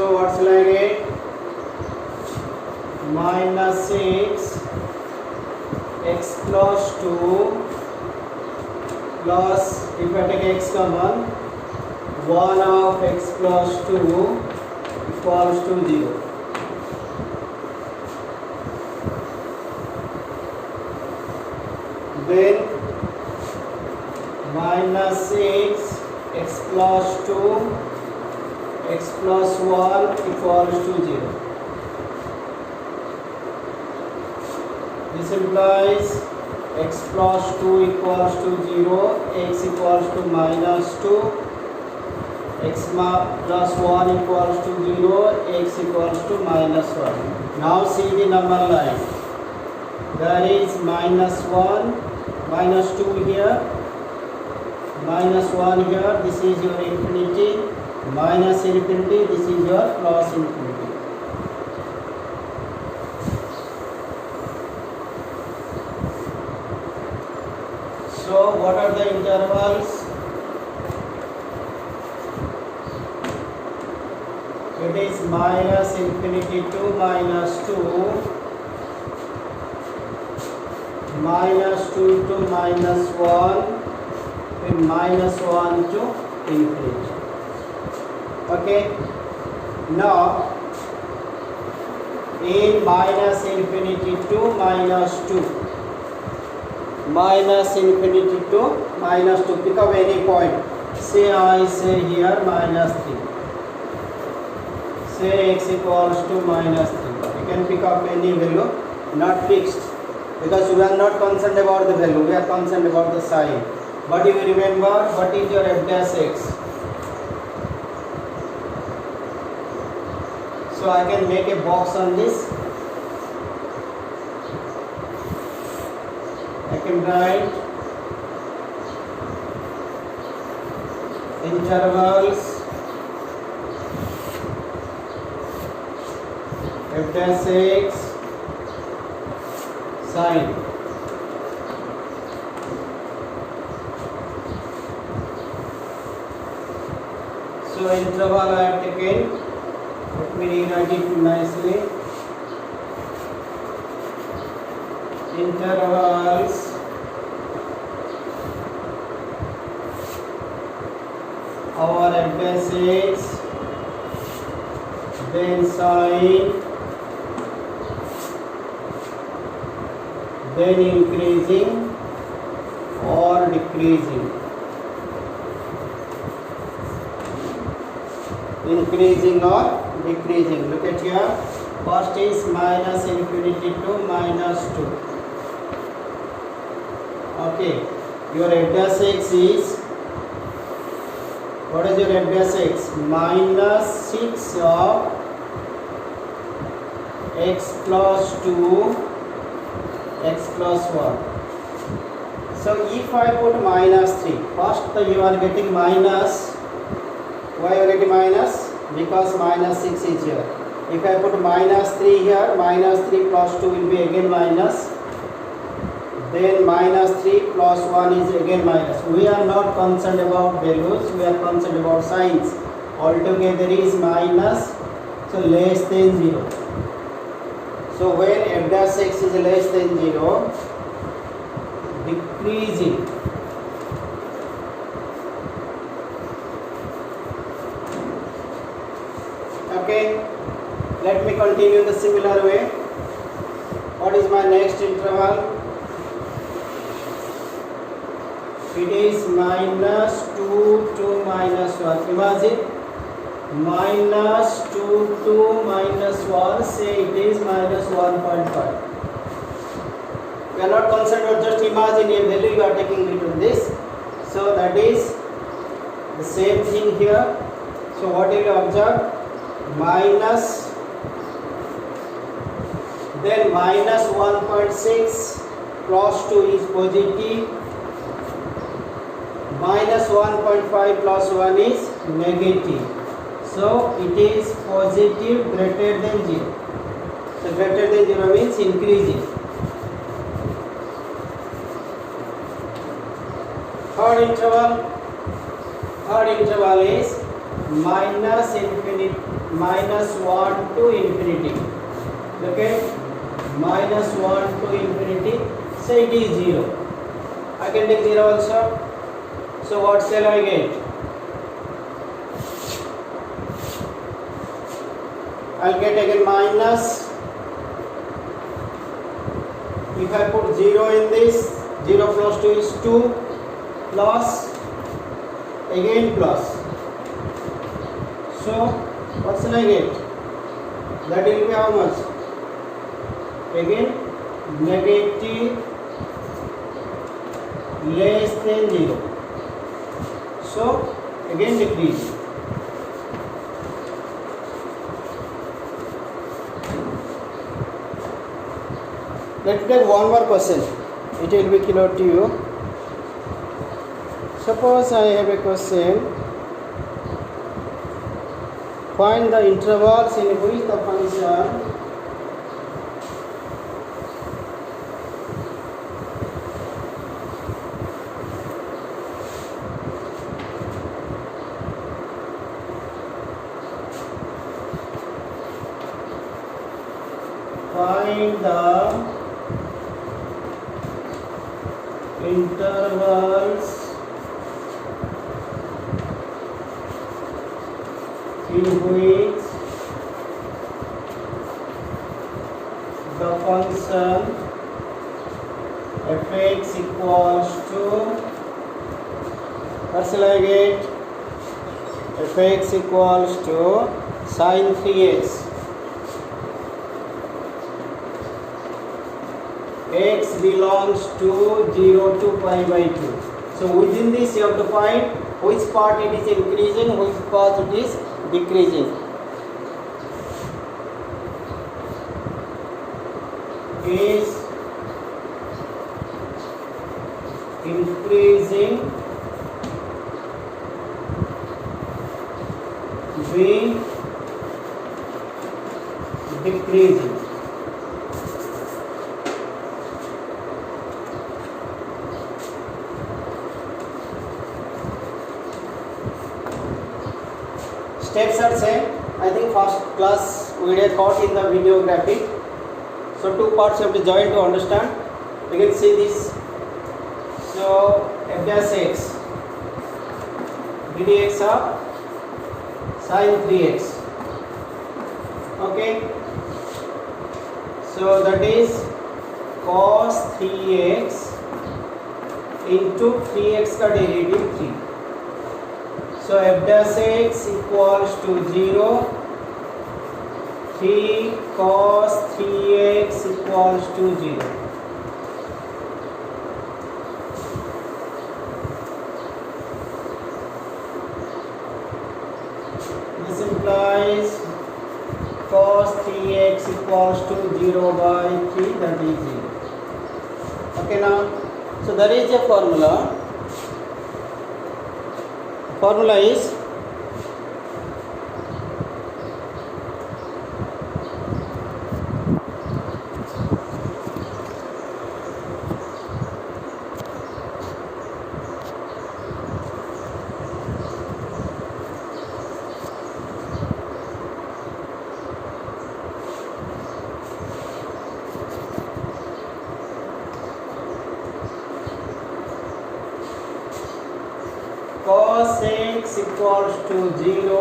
So what's like it? Minus 6 x plus 2 plus, if I take x common, 1 of x plus 2 equals to 0. Then minus 6 x plus 2 x plus 1 equals to 0. This implies x plus 2 equals to 0, x equals to minus 2, x plus 1 equals to 0, x equals to minus 1. Now see the number line. There is minus 1, minus 2 here, minus 1 here, this is your infinity, minus infinity, this is your plus infinity. So what are the intervals? It is minus infinity to minus 2, minus 2 to minus 1, and minus 1 to infinity. Okay. Now in minus infinity to minus 2, minus infinity to minus 2, pick up any point. Say I say here minus 3. Say x equals to minus 3. You can pick up any value, not fixed, because we are not concerned about the value, we are concerned about the sign. But you remember what is your f dash x. So I can make a box on this. I can write intervals f dash x sine. So interval I have taken. Let me rewrite it nicely. Intervals our f dash x, then sine, then increasing or decreasing. Increasing or decreasing. Look at here. First is minus infinity to minus 2. Okay. Your f dash x is, what is your f dash x? Minus 6 of x plus 2 x plus 1. So if I put minus 3, first you are getting minus. Why you are getting minus? Because minus 6 is here. If I put minus 3 here, minus 3 plus 2 will be again minus. Then minus 3 plus 1 is again minus. We are not concerned about values, we are concerned about signs. Altogether is minus, so less than 0. So when f dash x is less than 0, decreasing. Okay, let me continue the similar way. What is my next interval? It is minus 2 to minus 1. Imagine minus 2 to minus 1, say it is minus 1.5. We are not concerned about just imagine a value you are taking into this. So that is the same thing here. So what will you observe? Minus, then minus 1.6 plus 2 is positive, minus 1.5 plus 1 is negative. So it is positive greater than 0. So greater than 0 means increasing. Third interval is minus infinity, minus 1 to infinity. Okay, minus 1 to infinity. So it is 0. I can take 0 also. So what shall I get? I'll get again minus. If I put 0 in this, 0 plus 2 is 2, plus again plus. So what shall I get? That will be how much? Again negative less than 0. So again decrease. Let's take one more question. It will be clear to you. Suppose I have a question. Find the intervals in which the function find the intervals in which the function fx equals to, what shall I get? Fx equals to sin 3x. X belongs to 0 to pi by 2. So within this you have to find which part it is increasing, which part it is decreasing. Is increasing, B decreasing. Steps are same. I think first class we had taught in the video graphic. So two parts you have to join to understand. You can see this. So f dash x ddx of sin 3x. Okay. So that is cos 3x into 3x का derivative 3. So f dash x equals to 0, 3 cos 3x equals to 0. This implies cos 3x equals to 0 by 3, that is 0. Okay now, so there is a formula. Formula is cos x equals to 0,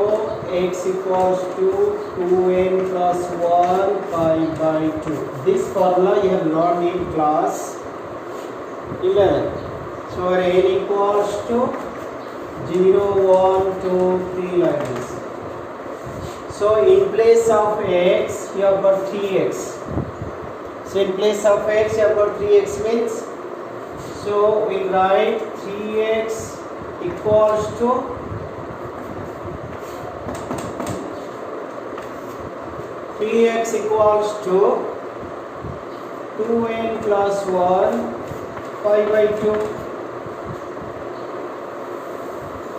x equals to 2n plus 1 pi by 2. This formula you have learned in class 11. So n equals to 0, 1, 2, 3 like this. So in place of x you have got 3x. So in place of x you have got 3x means, so we write 3x equals to 3x equals to 2n plus 1 pi by 2.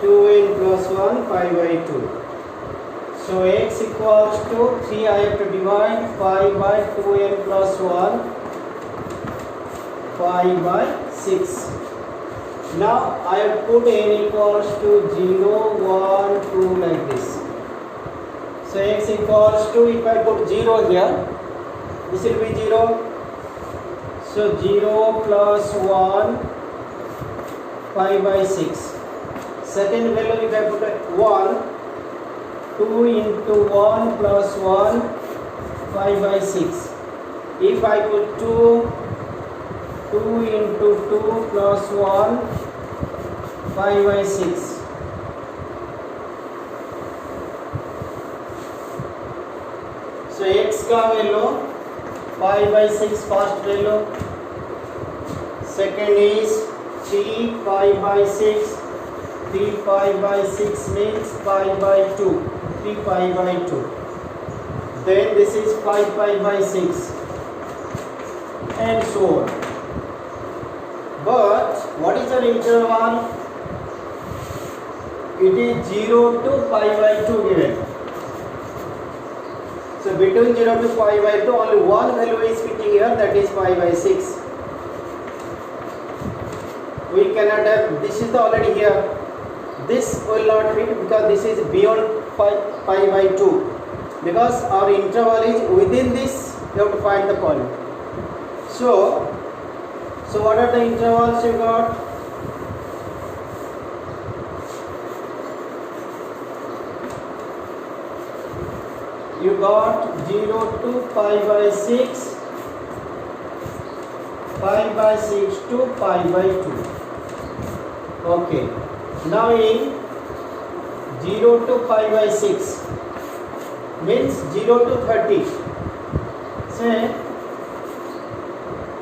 2n plus 1 pi by 2. So x equals to 3, I have to divide pi by 2n plus 1 pi by 6. Now I have put n equals to 0, 1, 2 like this. So x equals to, if I put 0 here, this will be 0. So 0 plus 1, 5 by 6. Second value, if I put 1, 2 into 1 plus 1, 5 by 6. If I put 2 into 2 plus 1, 5 by 6. So x का value 5 by 6 first value. Second is 3 5 by 6. 3 5 by 6 means 5 by 2. 3 5 by 2. Then this is 5 5 by 6. And so on. But what is the interval? It is 0 to pi by 2 given. So between 0 to pi by 2, only one value is fitting here, that is pi by 6. We cannot have, this is already here. This will not fit because this is beyond pi by 2. Because our interval is within this, you have to find the point. So what are the intervals you got? You got 0 to pi by 6, 5 by 6 to pi by 2. Okay. Now in 0 to pi by 6 means 0 to 30. Say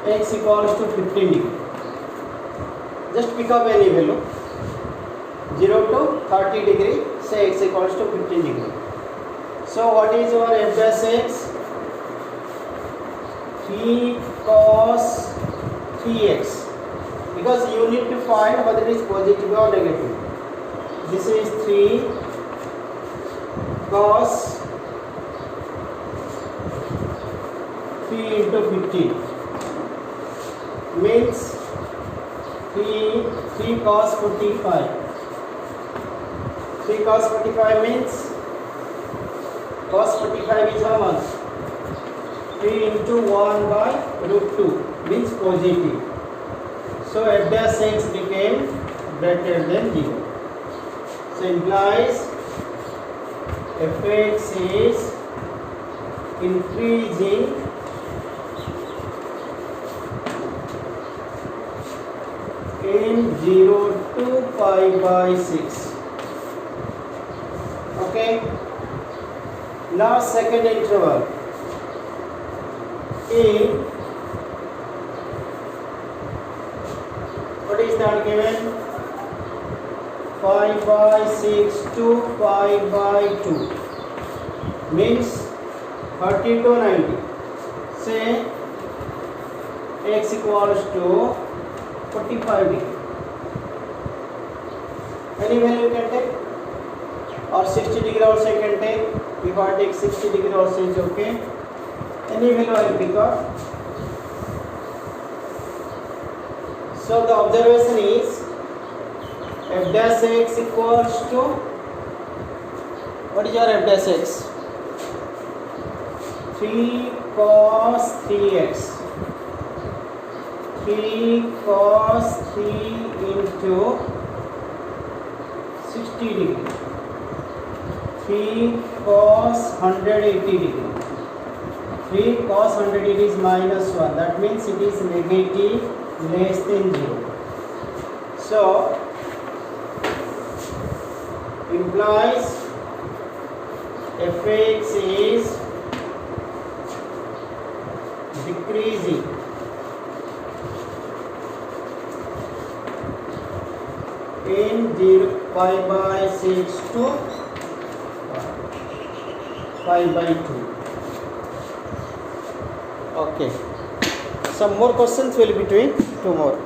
x equals to 15 degree. Just pick up any value. 0 to 30 degree. Say x equals to 15 degree. So what is your f dash x? 3 cos 3x. Because you need to find whether it is positive or negative. This is 3 cos 3 into 15 means 3 cos 45. 3 cos 45 means cos 45 is how much? 3 into 1 by root 2 means positive. So f dash x became greater than 0. So implies fx is increasing in 0 to pi by 6. Okay. Now second interval in, what is that given? 5 by 6 to 5 by 2 means 30 to 90. Say x equals to 45 degree. Any value you can take, or 60 degree also you can take. If I take 60 degree also is okay. Any value I will pick up. So the observation is f dash x equals to, what is your f dash x? 3 cos 3x. 3 cos 3 into 60 degree. 3 cos 180 degree. 3 cos 100 degree is minus 1. That means it is negative less than 0. So implies fx is decreasing in 0 pi by 6 to 5 by 2. Okay. Some more questions will be doing tomorrow.